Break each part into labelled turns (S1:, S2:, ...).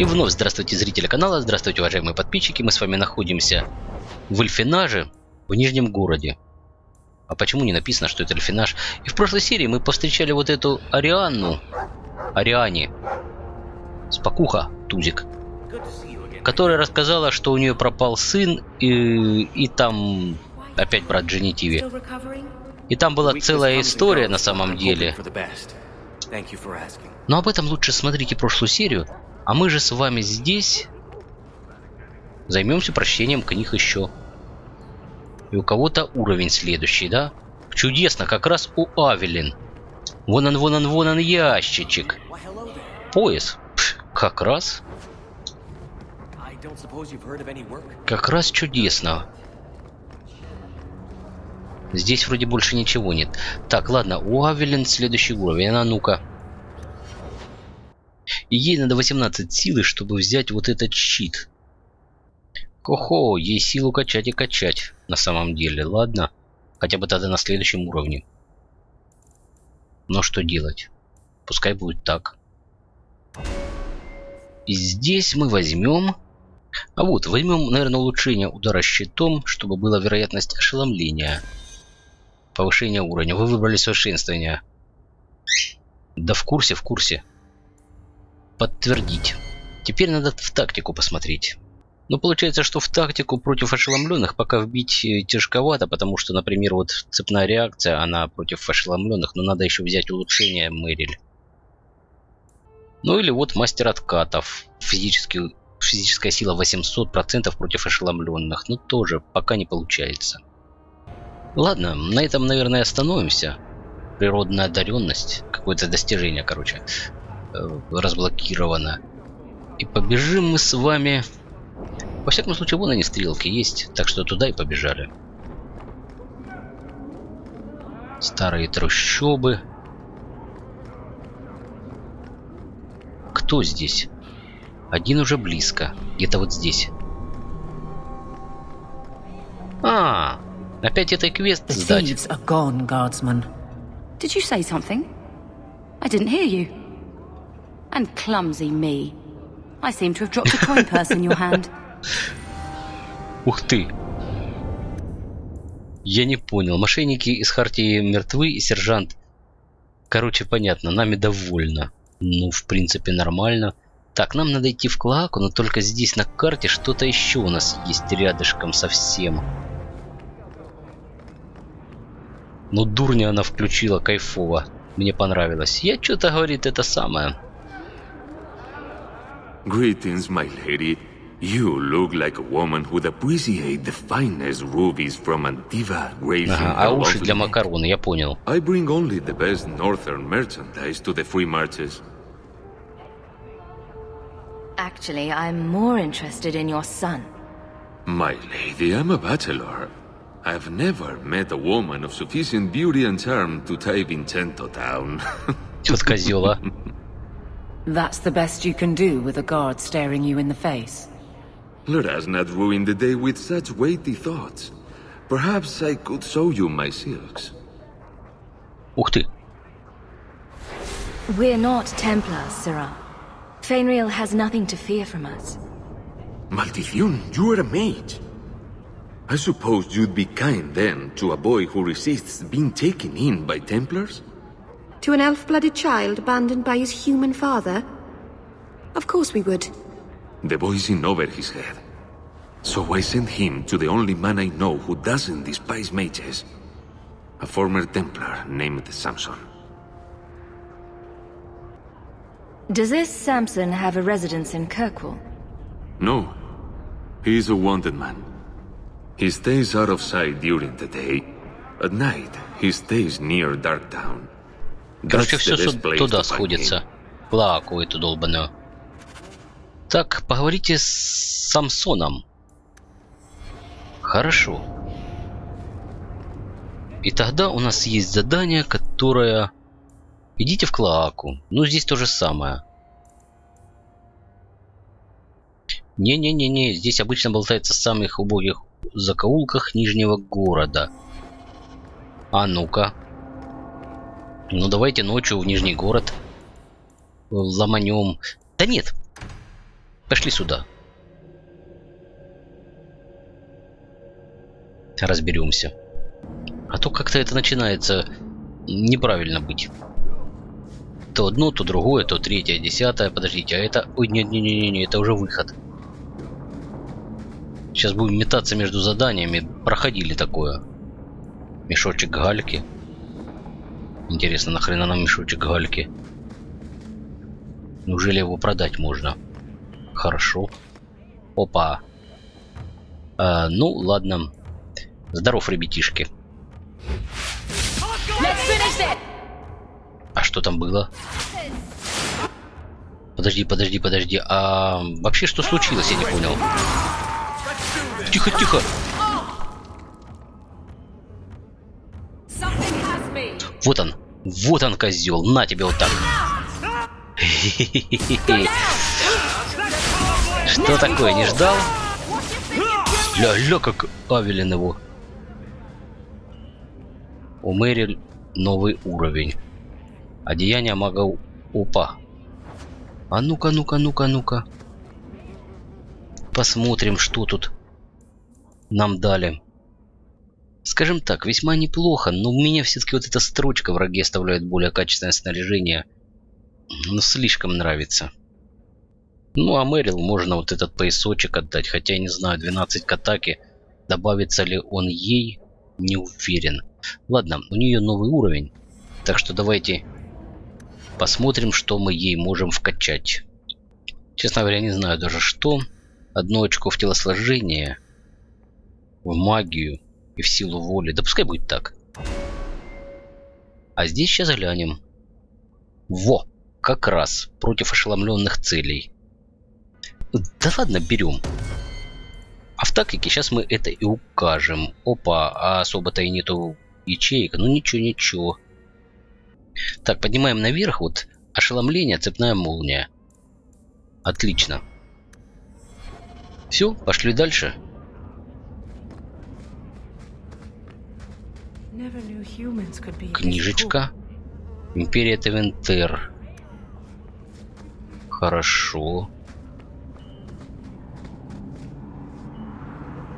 S1: И вновь здравствуйте, зрители канала, здравствуйте, уважаемые подписчики. Мы с вами находимся в Эльфинаже, в Нижнем городе. А почему не написано, что это Эльфинаж? И в прошлой серии мы повстречали вот эту Ариане, спокуха, Тузик, которая рассказала, что у нее пропал сын, и там опять брат Дженитиви. И там была целая история на самом деле. Но об этом лучше смотрите прошлую серию. А мы же с вами здесь займемся прочтением книг еще. И у кого-то уровень следующий, да? Чудесно, как раз у Авелин. Вон он, ящичек. Пояс. Как раз. Как раз чудесно. Здесь вроде больше ничего нет. Так, ладно, у Авелин следующий уровень. А ну-ка. И ей надо 18 силы, чтобы взять вот этот щит. Хо-хо, ей силу качать и качать. На самом деле, ладно. Хотя бы тогда на следующем уровне. Но что делать? Пускай будет так. И здесь мы возьмем... А вот, возьмем, наверное, улучшение удара щитом, чтобы была вероятность ошеломления. Повышение уровня. Вы выбрали совершенствование. Да в курсе, в курсе. Подтвердить. Теперь надо в тактику посмотреть. Но получается, что в тактику против ошеломленных пока вбить тяжковато, потому что, например, вот цепная реакция, она против ошеломленных, но надо еще взять улучшение Мэриль. Ну или вот мастер откатов. Физическая сила 800% против ошеломленных. Но тоже пока не получается. Ладно, на этом, наверное, остановимся. Природная одаренность. Какое-то достижение, короче. Разблокировано. И побежим мы с вами... Во всяком случае, вон они, стрелки есть. Так что туда и побежали. Старые трущобы. Кто здесь? Один уже близко. Где-то вот здесь. Опять этой квест сдать.
S2: Did you say something? I didn't hear you. And clumsy me. I seem to have dropped a coin purse in your hand.
S1: Ух ты! Я не понял. Мошенники из Хартии мертвы, и сержант... Короче, понятно, нами довольно. Ну, в принципе, нормально. Так, нам надо идти в Клоаку, но только здесь на карте что-то еще у нас есть рядышком совсем. Ну, дурня она включила, кайфово. Мне понравилось. Я что-то, говорит, это самое.
S3: Greetings, my lady. You look like a woman who'd appreciate the finest rubies from Antiva, grazing
S1: а уши для макароны, я понял.
S3: I bring only the best northern merchandise to the free marches.
S2: Actually, I'm more interested in your son.
S3: My lady, I'm a bachelor. I've never met a woman of sufficient beauty and charm to tie Vincento down.
S1: Вот козёла.
S2: That's the best you can do with a guard staring you in the face.
S3: Let us not ruin the day with such weighty thoughts. Perhaps I could show you my silks.
S1: Ух ты.
S2: We're not Templars, Sirrah. Fainriel has nothing to fear from us.
S3: Maldición, you are a mage. I suppose you'd be kind then to a boy who resists being taken in by Templars?
S4: To an elf-blooded child abandoned by his human father? Of course we would.
S3: The boy's in over his head. So I sent him to the only man I know who doesn't despise mages. A former Templar named Samson.
S2: Does this Samson have a residence in Kirkwall?
S3: No. He's a wanted man. He stays out of sight during the day. At night, he stays near Darktown.
S1: Короче, все туда сходится. Клоаку эту долбаную. Так, поговорите с Самсоном. Хорошо. И тогда у нас есть задание, которое... Идите в Клоаку. Ну, здесь то же самое. Не-не-не-не. Здесь обычно болтается в самых убогих закоулках Нижнего города. А ну-ка. Ну, давайте ночью в Нижний город ломанем. Да нет. Пошли сюда. Разберемся. А то как-то это начинается неправильно быть. То одно, то другое, то третье, десятое. Подождите, а это... Ой, не, это уже выход. Сейчас будем метаться между заданиями. Проходили такое. Мешочек гальки. Интересно, нахрена нам мешочек гальки? Неужели его продать можно? Хорошо. Опа. Ну, ладно. Здоров, ребятишки. А что там было? Подожди. А вообще что случилось, я не понял. Тихо. Вот он, козел. На тебе вот так. Что такое, не ждал? Ля, как Авелин его. У Мэри новый уровень. Одеяние мага. Опа. А ну-ка. Посмотрим, что тут нам дали. Скажем так, весьма неплохо, но у меня все-таки вот эта строчка: враги оставляют более качественное снаряжение. Ну, слишком нравится. Ну, а Мэрил можно вот этот поясочек отдать. Хотя, я не знаю, 12 к атаке. Добавится ли он ей, не уверен. Ладно, у нее новый уровень. Так что давайте посмотрим, что мы ей можем вкачать. Честно говоря, не знаю даже что. 1 очко в телосложение, в магию и в силу воли. Да пускай будет так. А здесь сейчас глянем. Во! Как раз против ошеломленных целей. Да ладно, берем. А в тактике сейчас мы это и укажем. Опа, а особо-то и нету ячеек. Ну ничего. Так, поднимаем наверх. Вот ошеломление, цепная молния. Отлично. Все, пошли дальше. Книжечка. Империя Тевентер. Хорошо.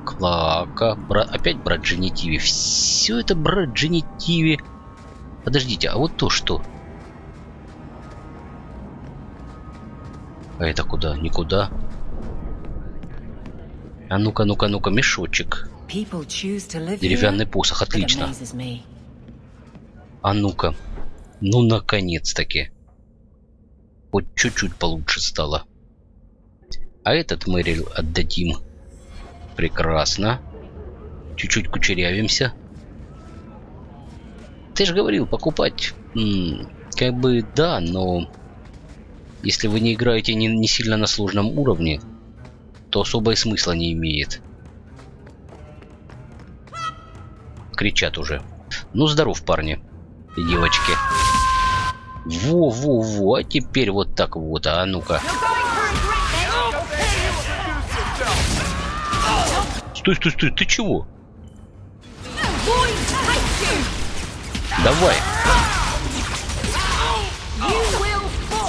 S1: Клака. Опять брат Дженитиви. Все это брат Дженитиви. Подождите, а вот то что? А это куда? Никуда. А ну-ка, мешочек. Деревянный посох, отлично. А ну-ка. Ну, наконец-таки. Вот чуть-чуть получше стало. А этот Мэрил отдадим. Прекрасно. Чуть-чуть кучерявимся. Ты же говорил, покупать. Как бы да, но... Если вы не играете не сильно на сложном уровне, то особо и смысла не имеет. Кричат уже. Ну, здоров, парни и девочки. Во, а теперь вот так вот, а ну-ка. Стой, ты чего? Давай.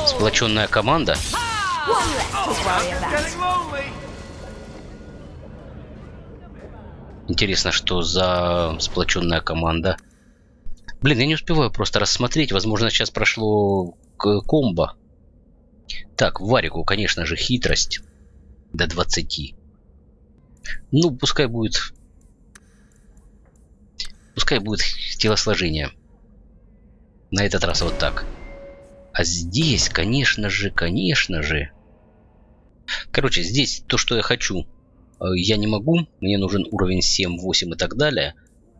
S1: Сплоченная команда. Интересно, что за сплоченная команда. Блин, я не успеваю просто рассмотреть. Возможно, сейчас прошло комбо. Так, в Варику, конечно же, хитрость. До 20. Ну, пускай будет телосложение. На этот раз вот так. А здесь, конечно же. Короче, здесь то, что я хочу, я не могу. Мне нужен уровень 7, 8 и так далее.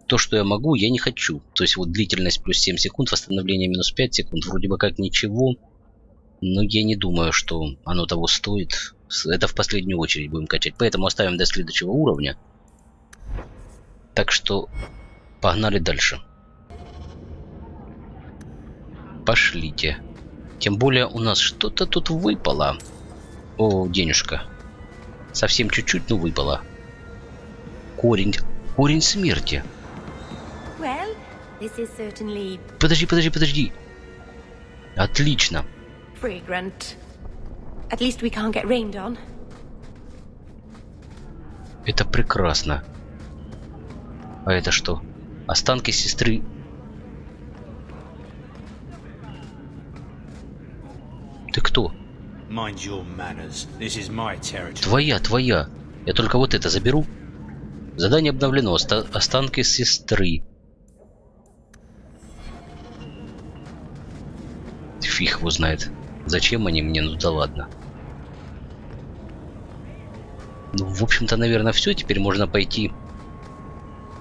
S1: То, что я могу, я не хочу. То есть вот длительность плюс 7 секунд, восстановление минус 5 секунд. Вроде бы как ничего. Но я не думаю, что оно того стоит. Это в последнюю очередь будем качать. Поэтому оставим до следующего уровня. Так что погнали дальше. Пошлите. Тем более у нас что-то тут выпало. О, денежка. Совсем чуть-чуть, но выпало. Корень смерти.
S4: Well, this is certainly...
S1: Подожди. Отлично.
S4: fragrant. At least we can't get rained on.
S1: Это прекрасно. А это что? Останки сестры. Ты кто? Твоя. Я только вот это заберу. Задание обновлено. Останки сестры. Фиг его знает. Зачем они мне? Ну да ладно. Ну, в общем-то, наверное, все. Теперь можно пойти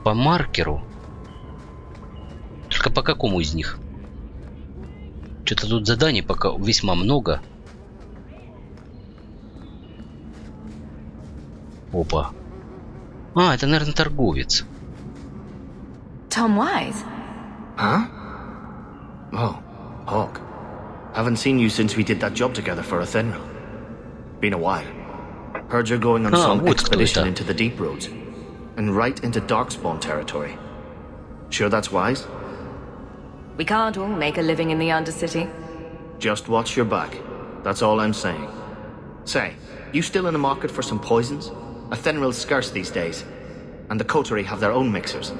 S1: по маркеру. Только по какому из них? Что-то тут заданий пока весьма много. Опа. А, это, наверное, торговец.
S2: Tom Wise?
S5: Huh? Oh, Hawk. Haven't seen you since we did that job together for Athenra. Been a while. Heard you're going on some
S1: вот
S5: expedition into the deep roads. And right into Darkspawn territory. Sure that's wise?
S2: We can't all make a living in the Undercity.
S5: Just watch your back. That's all I'm saying. Say, you still in the market for some poisons? Athenral's scarce these days. And the coterie have their own mixers.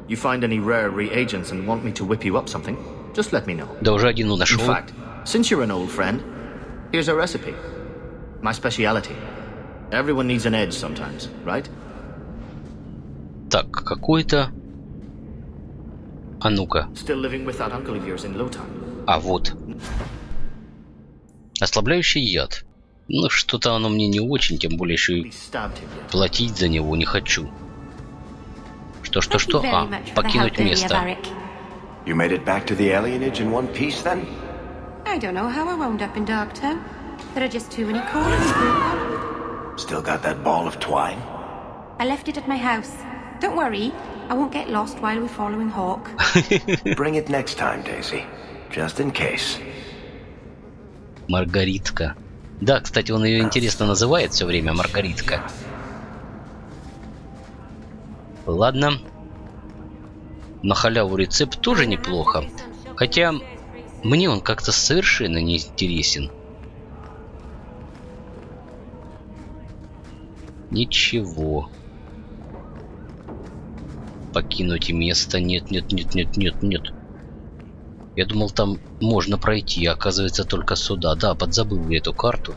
S5: You find any rare reagents and want me to whip you up something? Just let me know.
S1: Да уже один нашел.
S5: In fact, since you're an old friend, here's a recipe. My speciality. Everyone needs an edge sometimes, right?
S1: Так, какой-то... А ну-ка.
S5: Still living with that uncle of yours in Lotan.
S1: А вот. Ослабляющий яд. Ну, что-то оно мне не очень, тем более еще и платить за него не хочу. Что? А, покинуть место.
S6: You made it back to the alienage in one piece, then?
S4: I don't know how I wound up in Darktown. There are just too many corners.
S6: Still got that ball of twine?
S4: I left it at my house. Don't worry, I won't get lost while we're following Hawk.
S6: Bring it next time, Daisy. Just in case.
S1: Маргаритка. Да, кстати, он ее интересно называет все время, Маргаритка. Ладно. На халяву рецепт тоже неплохо. Хотя мне он как-то совершенно не интересен. Ничего. Покинуть место. Нет. Я думал, там можно пройти, а оказывается только сюда. Да, подзабыл я эту карту.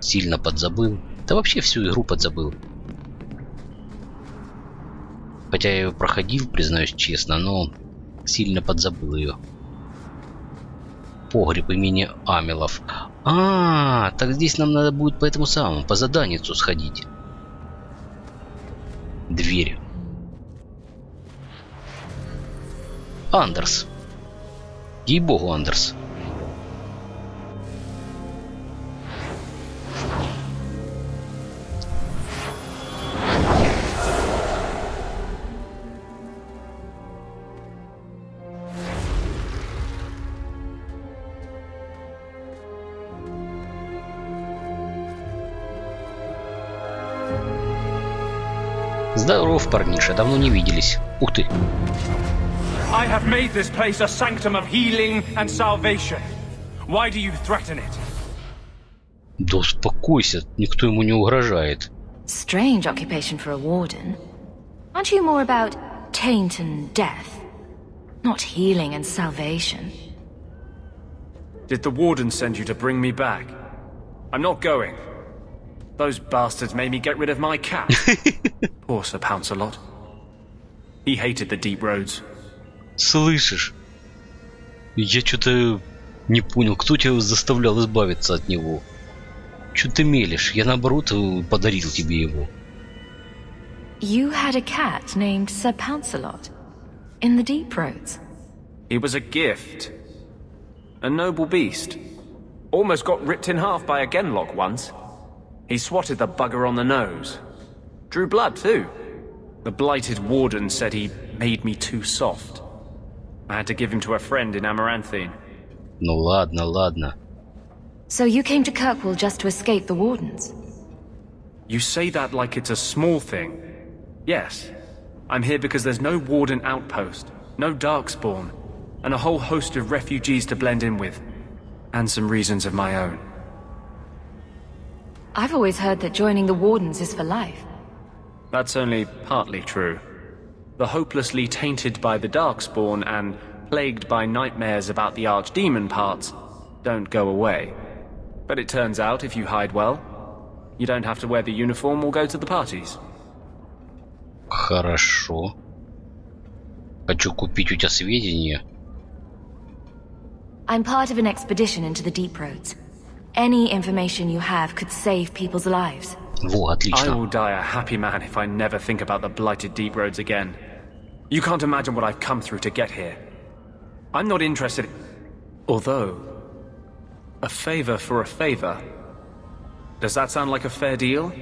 S1: Сильно подзабыл. Да вообще всю игру подзабыл. Хотя я ее проходил, признаюсь честно, но сильно подзабыл ее. Погреб имени Амелов. А, так здесь нам надо будет по этому самому, по заданицу сходить. Дверь. Андерс. Ей-богу, Андерс. Здоров, парниша, давно не виделись. Ух ты.
S7: I have made this place a sanctum of healing and salvation. Why do you threaten it?
S1: Да успокойся, никто ему не угрожает.
S2: Strange occupation for a warden. Aren't you more about taint and death? Not healing and salvation.
S7: Did the warden send you to bring me back? I'm not going. Those bastards made me get rid of my cat. Poor Sir Pouncelot. He hated the deep roads.
S1: Слышишь? Я что-то не понял, кто тебя заставлял избавиться от него? Что ты мелешь? Я наоборот подарил тебе его.
S2: You had a cat named Sir Pouncelot in the deep roads.
S7: He was a gift. A noble beast. Almost got ripped in half by a genlock once. He swatted the bugger on the nose. Drew blood too. The blighted warden said he made me too soft. I had to give him to a friend in Amaranthine.
S1: Ну ладно, ладно.
S2: So you came to Kirkwall just to escape the wardens?
S7: You say that like it's a small thing. Yes. I'm here because there's no warden outpost, no darkspawn, and a whole host of refugees to blend in with. And some reasons of my own.
S2: I've always heard that joining the wardens is for life.
S7: that's only partly true. The hopelessly tainted by the Darkspawn and plagued by nightmares about the archdemon parts don't go away. But it turns out if you hide well, you don't have to wear the uniform or go to the parties.
S1: Хорошо. Хочу купить у тебя сведения.
S2: I'm part of an expedition into the deep roads. Any information you have could save people's lives.
S1: Во,
S7: I
S1: отлично.
S7: will die a happy man if I never think about the blighted deep roads again. You can't imagine what I've come through to get here. I'm not interested. Although, a favor for a favor. Does that sound like a fair deal?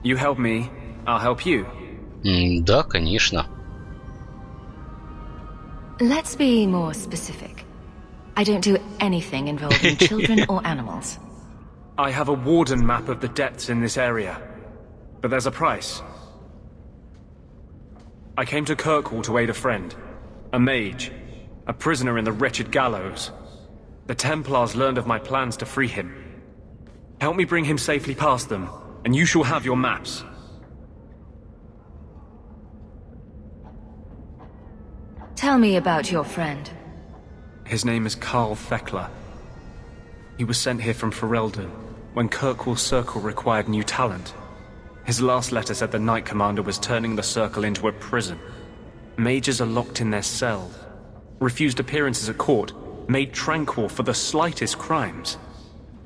S7: You help me, I'll help you.
S1: Да, конечно.
S2: Let's be more specific. I don't do anything involving children or animals.
S7: I have a warden map of the depths in this area, but there's a price. I came to Kirkwall to aid a friend, a mage, a prisoner in the wretched gallows. The Templars learned of my plans to free him. Help me bring him safely past them, and you shall have your maps.
S2: Tell me about your friend.
S7: His name is Carl Thekla. He was sent here from Ferelden when Kirkwall Circle required new talent. His last letter said the Knight Commander was turning the Circle into a prison. Mages are locked in their cells, refused appearances at court, made tranquil for the slightest crimes.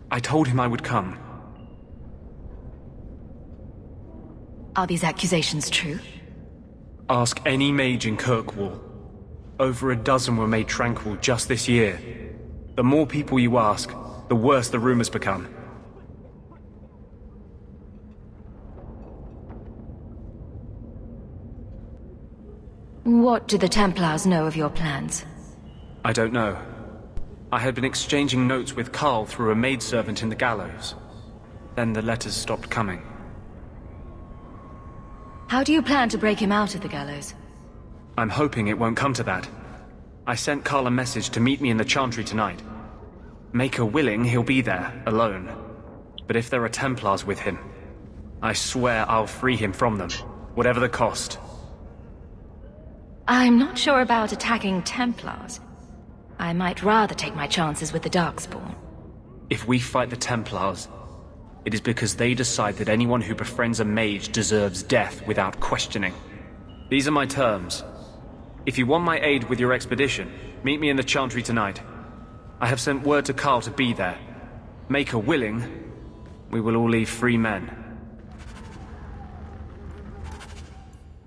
S7: I told him I would come.
S2: Are these accusations true?
S7: Ask any mage in Kirkwall. Over a dozen were made tranquil just this year. The more people you ask, the worse the rumors become.
S2: What do the Templars know of your plans?
S7: I don't know. I had been exchanging notes with Carl through a maidservant in the gallows. Then the letters stopped coming.
S2: How do you plan to break him out of the gallows?
S7: I'm hoping it won't come to that. I sent Carl a message to meet me in the Chantry tonight. Maker willing, he'll be there, alone. But if there are Templars with him, I swear I'll free him from them, whatever the cost.
S2: I'm not sure about attacking Templars. I might rather take my chances with the Darkspawn.
S7: If we fight the Templars, it is because they decide that anyone who befriends a mage deserves death without questioning. These are my terms. If you want my aid with your expedition, meet me in the Chantry tonight. I have sent word to Carl to be there. Maker willing, we will all leave free men.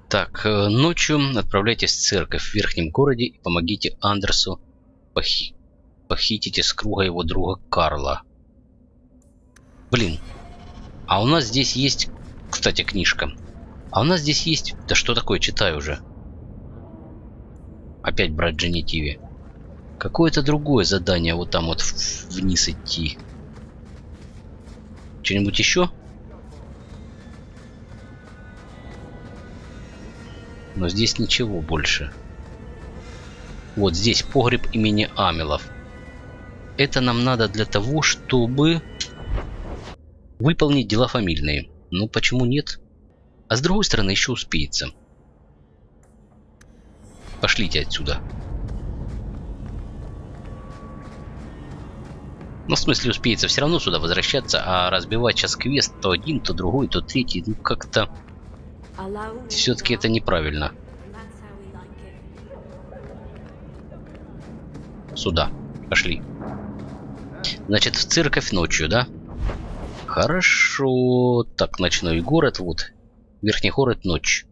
S1: Так, ночью отправляйтесь в церковь в верхнем городе и помогите Андерсу похитить из круга его друга Карла. Блин, а у нас здесь есть, кстати, книжка. А у нас здесь есть... Да что такое, читаю уже. Опять брать дженитиви. Какое-то другое задание вот там вот вниз идти. Что-нибудь еще? Но здесь ничего больше. Вот здесь погреб имени Амелов. Это нам надо для того, чтобы выполнить дела фамильные. Ну почему нет? А с другой стороны еще успеется. Пошлите отсюда. Ну в смысле успеется все равно сюда возвращаться, а разбивать сейчас квест то один, то другой, то третий. Ну как-то... Все-таки это неправильно. Сюда. Пошли. Значит, в церковь ночью, да? Хорошо. Так, ночной город, вот. Верхний город, ночь.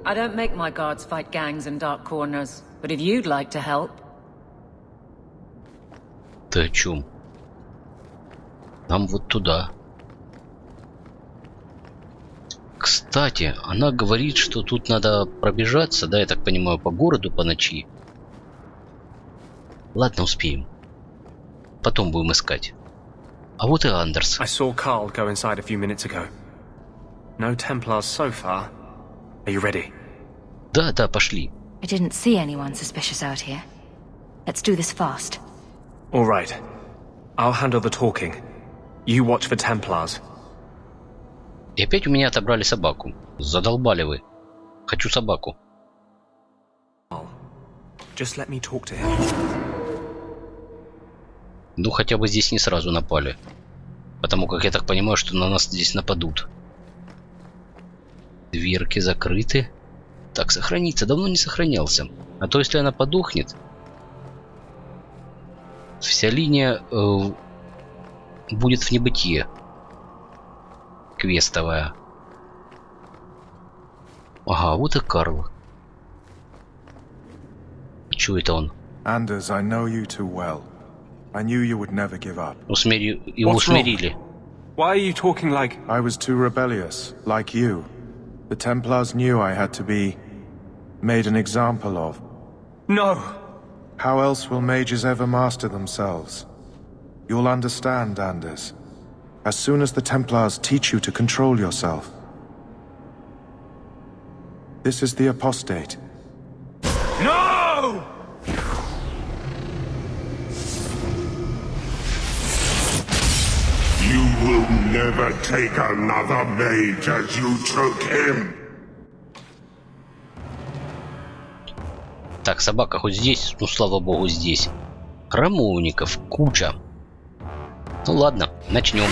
S8: I don't make my guards fight gangs in dark corners, but if you'd like to help...
S1: Ты о чем? Нам вот туда. Кстати, она говорит, что тут надо пробежаться, да, я так понимаю, по городу по ночи. Ладно, успеем. Потом будем искать. А вот и Андерс.
S7: I saw Carl go inside a few minutes ago. No Templars so far. Are you ready?
S1: Да, да, пошли.
S2: I didn't see anyone suspicious out here. Let's do this fast.
S7: All right. I'll handle the talking. You watch for Templars.
S1: И опять у меня отобрали собаку. Задолбали вы. Хочу собаку.
S7: Just let me talk to him.
S1: Ну хотя бы здесь не сразу напали. Потому как я так понимаю, что на нас здесь нападут. Дверки закрыты. Так, сохраниться. Давно не сохранялся. А то если она подохнет, вся линия будет в небытие. Квестовая. Ага, вот и Карл. Чё это он?
S9: Андерс, I know you too well. I knew you would never give up.
S1: Его усмирили.
S7: Why are you talking like...
S9: I was too rebellious, like you. The Templars knew I had to be made an example of.
S7: No!
S9: How else will mages ever master themselves? You'll understand, Anders. As soon as the Templars teach you to control yourself. This is the apostate.
S7: No!
S10: You will never take another mage as you took him.
S1: Так, собака хоть здесь? Ну, слава богу, здесь. Храмовников куча. Ну ладно, начнем.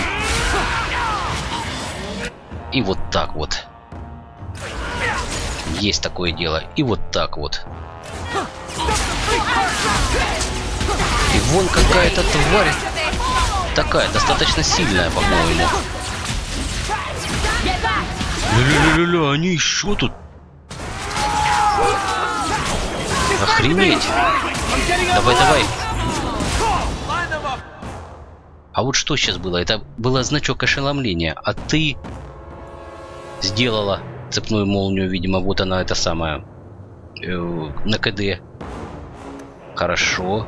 S1: И вот так вот. Есть такое дело. И вот так вот. И вон какая-то тварь. Такая, достаточно сильная, по-моему. Ля-ля-ля-ля, они еще тут. Охренеть. Давай, давай. А вот что сейчас было? Это было значок ошеломления. А ты сделала цепную молнию, видимо, вот она, это самая. На КД. Хорошо.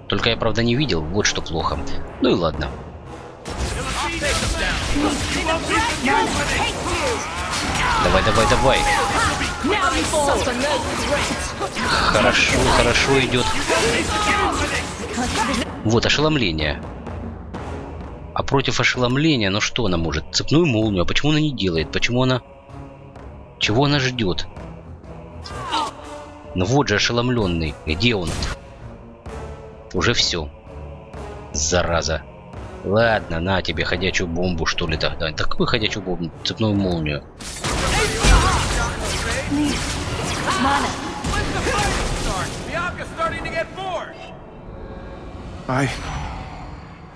S1: Только я, правда, не видел, вот что плохо. Ну и ладно. Давай, давай, давай. Хорошо, хорошо идет. Вот ошеломление. А против ошеломления, ну что она может? Цепную молнию. А почему она не делает? Почему она... Чего она ждет? Ну вот же ошеломленный. Где он? Уже все. Зараза. Ладно, на тебе ходячую бомбу, что ли, тогда. Такую ходячую бомбу, цепную молнию.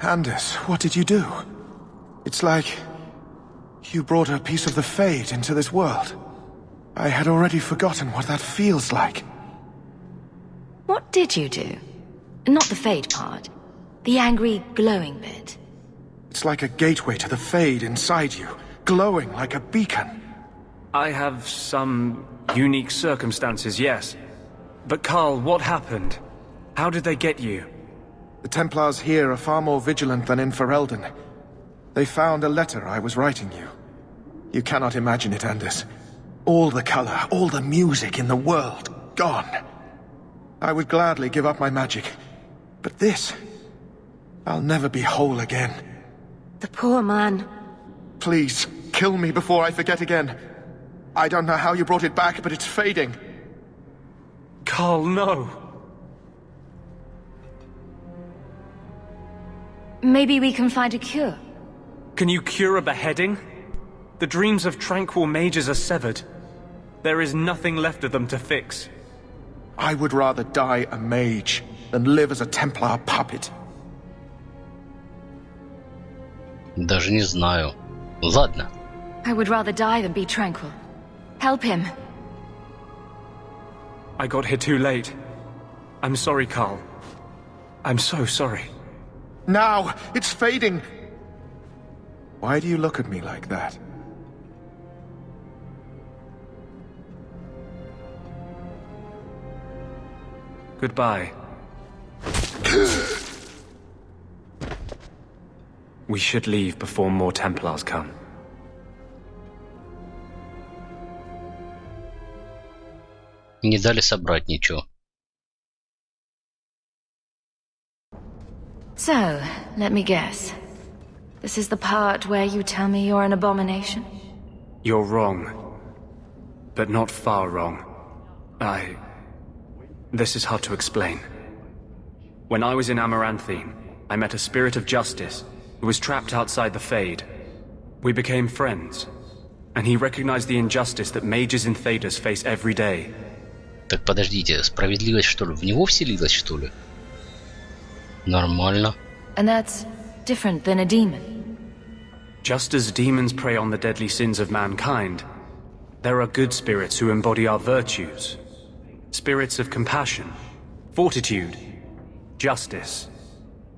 S9: Андерс, what did you do? It's like you brought a piece of the Fade into this world. I had already forgotten what that feels like.
S2: What did you do? Not the Fade part. The angry, glowing bit.
S9: It's like a gateway to the Fade inside you, glowing like a beacon.
S7: I have some unique circumstances, yes. But Carl, what happened? How did they get you?
S9: The Templars here are far more vigilant than in Ferelden. They found a letter I was writing you. You cannot imagine it, Anders. All the color, all the music in the world, gone. I would gladly give up my magic. But this... I'll never be whole again.
S4: The poor man.
S9: Please, kill me before I forget again. I don't know how you brought it back, but it's fading.
S7: Carl, no.
S2: Maybe we can find a cure.
S7: Can you cure a beheading? The dreams of tranquil mages are severed. There is nothing left of them to fix.
S9: I would rather die a mage than live as a Templar puppet.
S1: Даже не знаю. Ладно.
S2: I would rather die than be tranquil. Help him.
S7: I got here too late. I'm sorry, Carl. I'm so sorry.
S9: Now! It's fading! Why do you look at me like that?
S7: Goodbye. We should leave before more Templars come.
S1: Не дали собрать ничего.
S2: So, let me guess. This is the part where you tell me you're an abomination?
S7: You're wrong. But not far wrong. This is hard to explain. When I was in Amaranthine, I met a spirit of justice who was trapped outside the Fade. We became friends, and he recognized the injustice that mages in Thedas face every day.
S1: Так подождите, справедливость что ли? В него вселилась что ли? Нормально.
S2: And that's different than a demon.
S7: Just as demons prey on the deadly sins of mankind, there are good spirits who embody our virtues. Spirits of compassion, fortitude, justice.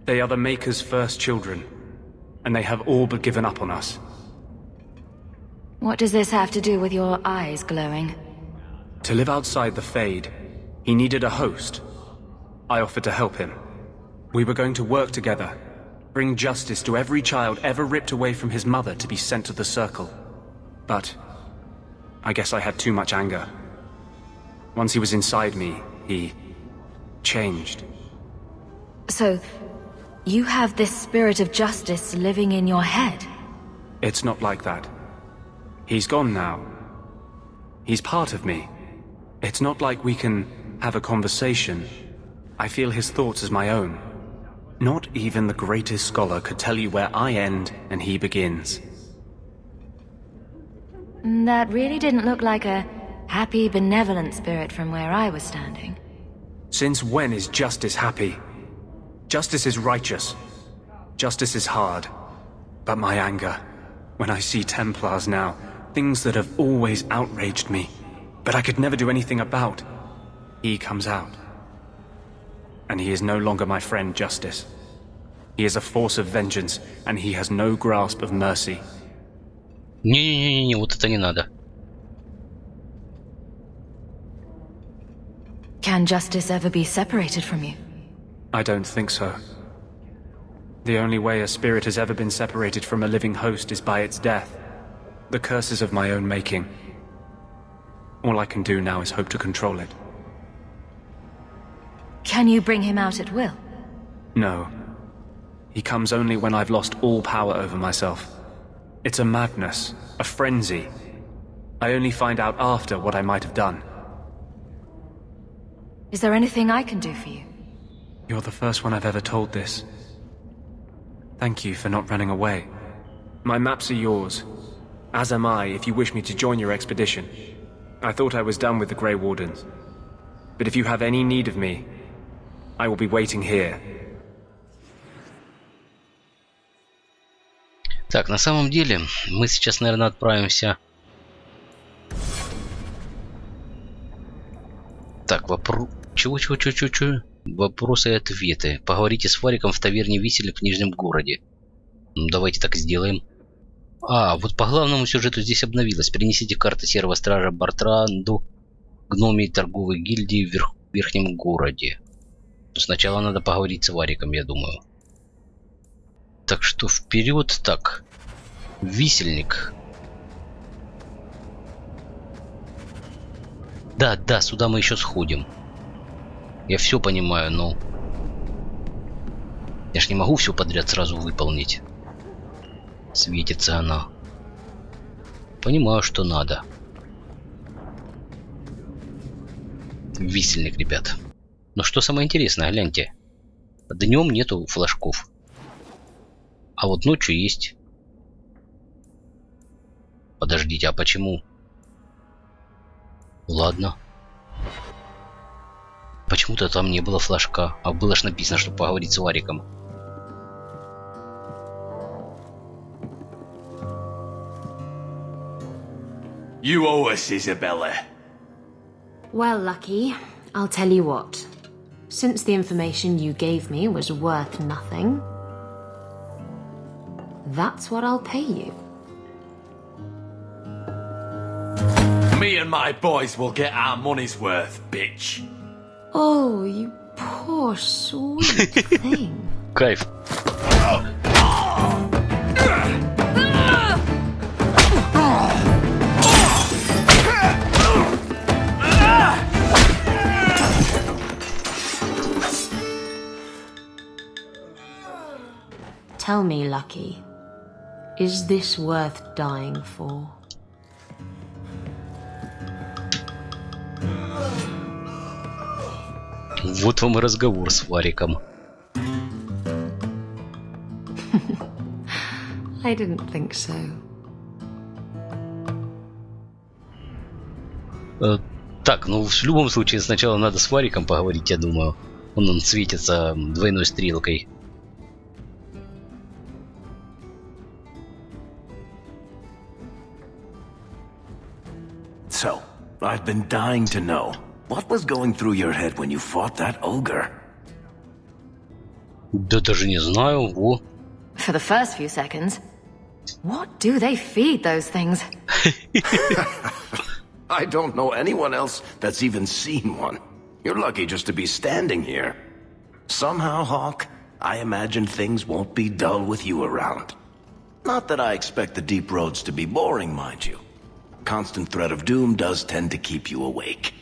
S7: They are the Maker's first children, and they have all but given up on us.
S2: What does this have to do with your eyes glowing?
S7: To live outside the Fade, he needed a host. I offered to help him. We were going to work together, bring justice to every child ever ripped away from his mother to be sent to the Circle. But I guess I had too much anger. Once he was inside me, he changed.
S2: So, you have this spirit of justice living in your head?
S7: It's not like that. He's gone now. He's part of me. It's not like we can have a conversation. I feel his thoughts as my own. Not even the greatest scholar could tell you where I end and he begins.
S2: That really didn't look like a happy, benevolent spirit from where I was standing.
S7: Since when is justice happy? Justice is righteous. Justice is hard. But my anger, when I see Templars now, things that have always outraged me, but I could never do anything about, he comes out. And he is no longer my friend, Justice. He is a force of vengeance, and he has no grasp of mercy.
S1: Не-не-не, вот это не надо.
S2: Can justice ever be separated from you?
S7: I don't think so. The only way a spirit has ever been separated from a living host is by its death. The curses of my own making. All I can do now is hope to control it.
S2: Can you bring him out at will?
S7: No. He comes only when I've lost all power over myself. It's a madness, a frenzy. I only find out after what I might have done.
S2: Is there anything I can do for you?
S7: You're the first one I've ever told this. Thank you for not running away. My maps are yours. As am I, if you wish me to join your expedition. I thought I was done with the Grey Wardens. But if you have any need of me, I will be waiting here.
S1: Так, на самом деле, мы сейчас, наверное, отправимся... Так, вопрос... Чего? Вопросы и ответы. Поговорите с Вариком в таверне Виселя в Нижнем городе. Ну, давайте так и сделаем. Вот по главному сюжету здесь обновилось. Принесите карты Серого Стража Бартранду, гномей торговой гильдии в Верхнем городе. Но сначала надо поговорить с Вариком, я думаю. Так что вперед. Так. Висельник. Да, сюда мы еще сходим. Я все понимаю, но... Я ж не могу все подряд сразу выполнить. Светится она. Понимаю, что надо. Висельник, ребят. Но что самое интересное, гляньте. Днем нету флажков. А вот ночью есть. Подождите, а почему? Ладно. Почему-то там не было флажка. А было ж написано, чтобы поговорить с Вариком.
S11: You owe us, Isabella.
S12: Well, Lucky, I'll tell you what. Since the information you gave me was worth nothing, that's what I'll pay you.
S11: Me and my boys will get our money's worth, bitch.
S12: Oh, you poor sweet thing.
S1: Кайф.
S12: Tell me, Lucky, Is this worth dying for?
S1: Вот вам и разговор с Вариком.
S12: I didn't think so.
S1: Так, ну в любом случае сначала надо с Вариком поговорить, я думаю. Он светится двойной стрелкой.
S6: So, I've been dying to know. What was going through your head when you fought that ogre?
S1: Да даже не знаю, во.
S2: For the first few seconds, what do they feed those things?
S6: I don't know anyone else that's even seen one. You're lucky just to be standing here. Somehow, Hawk, I imagine things won't be dull with you around. Not that I expect the deep roads to be boring, mind you. Constant threat of doom does tend to keep you awake.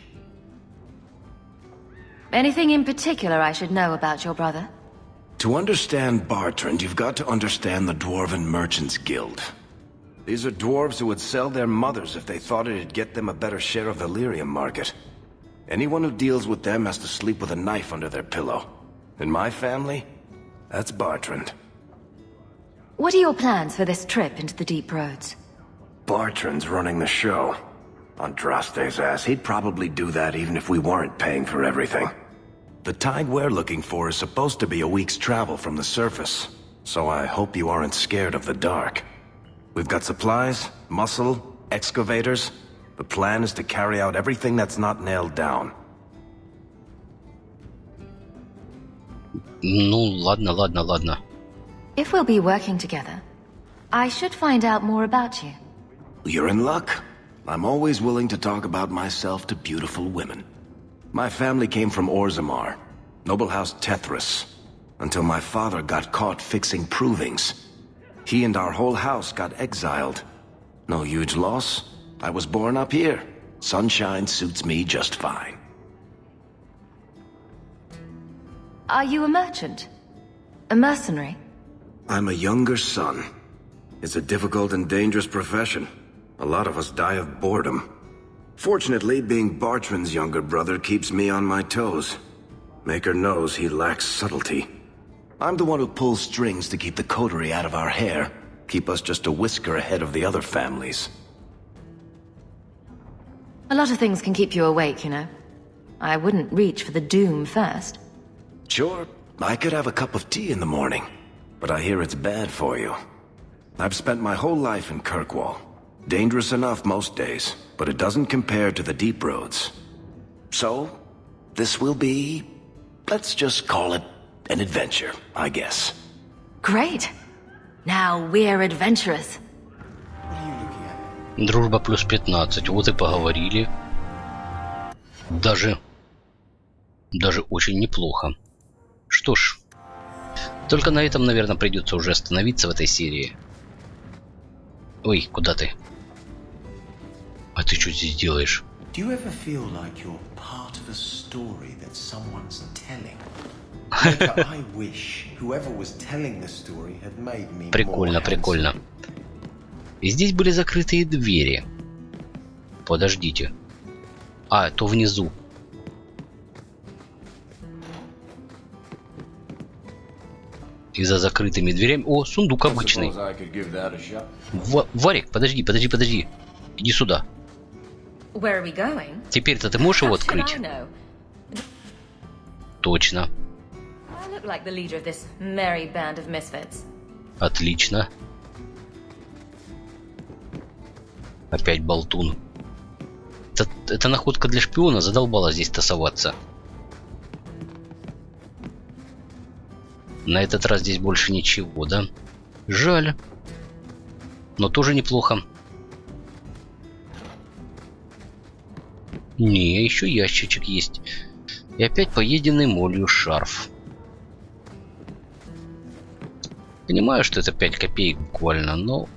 S2: Anything in particular I should know about your brother?
S6: To understand Bartrand, you've got to understand the Dwarven Merchants Guild. These are dwarves who would sell their mothers if they thought it'd get them a better share of the lyrium market. Anyone who deals with them has to sleep with a knife under their pillow. In my family, that's Bartrand.
S2: What are your plans for this trip into the deep roads?
S6: Bartrand's running the show. Andraste's ass, he'd probably do that even if we weren't paying for everything. The tide we're looking for is supposed to be a week's travel from the surface, so I hope you aren't scared of the dark. We've got supplies, muscle, excavators. The plan is to carry out everything that's not nailed down.
S1: Ну, ладно.
S2: If we'll be working together, I should find out more about you.
S6: You're in luck. I'm always willing to talk about myself to beautiful women. My family came from Orzammar, noble house Tethras, until my father got caught fixing provings. He and our whole house got exiled. No huge loss. I was born up here. Sunshine suits me just fine.
S2: Are you a merchant? A mercenary?
S6: I'm a younger son. It's a difficult and dangerous profession. A lot of us die of boredom. Fortunately, being Bartrand's younger brother keeps me on my toes. Maker knows he lacks subtlety. I'm the one who pulls strings to keep the coterie out of our hair, keep us just a whisker ahead of the other families.
S2: A lot of things can keep you awake, you know. I wouldn't reach for the doom first.
S6: Sure, I could have a cup of tea in the morning, but I hear it's bad for you. I've spent my whole life in Kirkwall. Dangerous enough most days, but it doesn't compare to the deep roads. So, this will be, let's just call it an adventure, I guess.
S2: Great. Now we're adventurous.
S1: Дружба плюс 15. Вот и поговорили. Даже очень неплохо. Что ж, только на этом, наверное, придется уже остановиться в этой серии. Ой, куда ты? А ты что здесь делаешь?
S13: Do you ever feel like you're part of a story that someone's telling? I wish whoever was telling the story had made me
S1: Прикольно, прикольно. И здесь были закрытые двери. Подождите. А, то внизу. И за закрытыми дверями... О, сундук обычный. Варик, подожди. Иди сюда. Теперь-то ты можешь его открыть? Точно. Отлично. Опять болтун. Это находка для шпиона, задолбала здесь тасоваться. На этот раз здесь больше ничего, да? Жаль. Но тоже неплохо. Не, еще ящичек есть. И опять поеденный молью шарф. Понимаю, что это 5 копеек буквально, но...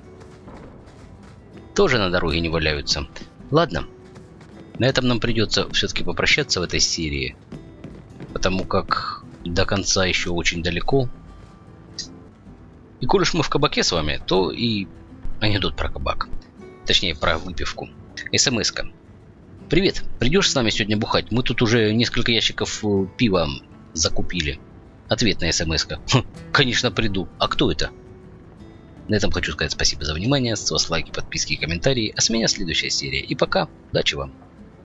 S1: тоже на дороге не валяются. Ладно. На этом нам придется все-таки попрощаться в этой серии. Потому как до конца еще очень далеко. И коль уж мы в кабаке с вами, то и анекдот про кабак. Точнее, про выпивку. СМС-ка. Привет, придешь с нами сегодня бухать? Мы тут уже несколько ящиков пива закупили. Ответ на СМС-ка. Конечно, приду. А кто это? На этом хочу сказать спасибо за внимание. С вас лайки, подписки и комментарии. А с меня следующая серия. И пока. Удачи вам.